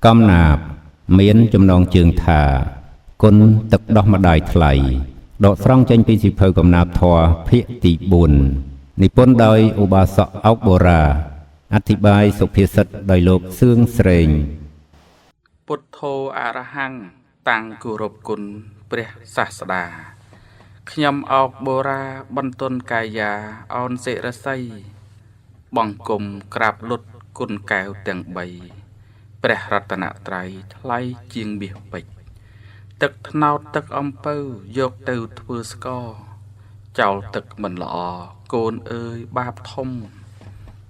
កំណាបមានចំណងជើងថាគុណទឹកដោះម្ដាយថ្លៃដកស្រង់ចេញពីសៀវភៅកំណាបធម៌ភាគទី4និពន្ធដោយឧបាសកអុកបូរ៉ាអធិប្បាយសុភាសិតដោយលោកសឿងស្រេងពុទ្ធោអរហង្គតាំងគោរពគុណព្រះសាស្តាខ្ញុំអុកបូរ៉ាបន្ទន់កាយាអោនសិរស័យបង្គំក្រាបលុតគុណកែវទាំង3ព្រះរតនត្រ័យថ្លៃជាងមាសពេជ្រទឹកថ្នោតទឹកអំពៅយកទៅធ្វើស្ករចោលទឹកមិនល្អកូនអើយបាបធំ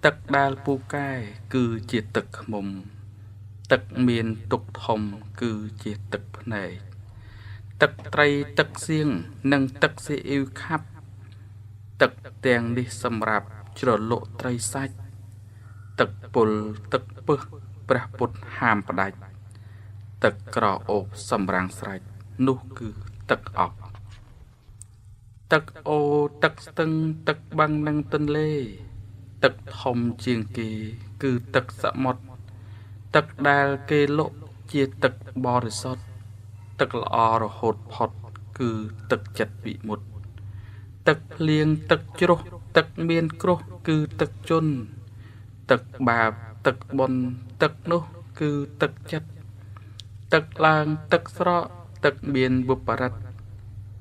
ទឹកដែលពូកែគឺជាទឹកខ្មុំទឹកមានទុកធំគឺជាទឹកភ្នែកទឹកត្រីទឹកសៀងនិងទឹកស៊ីអ៊ីវខាប់ទឹកទាំងនេះសម្រាប់ជ្រលក់ត្រីសាច់ទឹកពុលទឹកពឹសព្រះពុទ្ធហាមផ្ដាច់ទឹកក្រអូបសម្រាំងស្រេចនោះគឺទឹកអប់ទឹកអូទឹកស្ទឹងទឹកបឹងនិងទន្លេទឹកធំជាងគេគឺទឹកសមុទ្រទឹកដែលគេលក់ជាទឹកបរិសុទ្ធទឹកល្អរហូតផុតគឺទឹកចិត្តវិមុតទឹកភ្លៀងទឹកជ្រោះទឹកមានគ្រោះគឺទឹកជន់ទឹកបាបទឹកបុណ្យទឹកនោះគឺទឹកចិត្តទឹកឡើងទឹកស្រកទឹកមានបុព្វរិត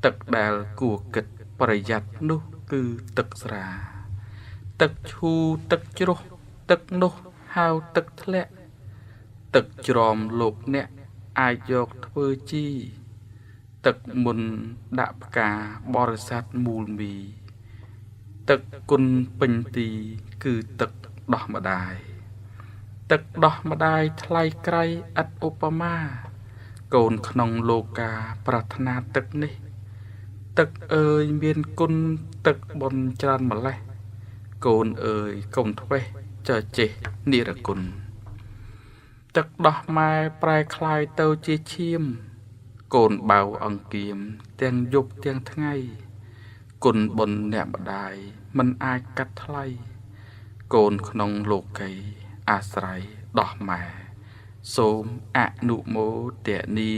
ទឹកដែលគួរគិតប្រយ័ត្ននោះគឺទឹកស្រាទឹកឈូទឹកជ្រោះទឹកនោះហៅទឹកធ្លាក់ទឹកជ្រំលោកអ្នកអាចយកធ្វើជីទឹកមុនដាក់ផ្កាបរិស័ទមូលមីទឹកគុណពេញទីគឺទឹកដោះម្ដាយទឹកដោះម្ដាយថ្លៃក្រៃឥតឧបមាកូនក្នុងលោកាប្រាថ្នាទឹកនេះទឹកអើយមានគុណទឹកបុណ្យច្រើនម្លេះកូនអើយកុំធ្វេសចចេះនិរគុណទឹកដោះម៉ែប្រែคล้ายទៅជាឈាមកូនបៅអង្គៀមទាំងយប់ទាំងថ្ងៃគុណបុណ្យអ្នកម្ដាយមិនអាចកាត់ថ្លៃកូនក្នុងលោកីអាស្រ័យដោះម៉ែសូមអនុមោទនា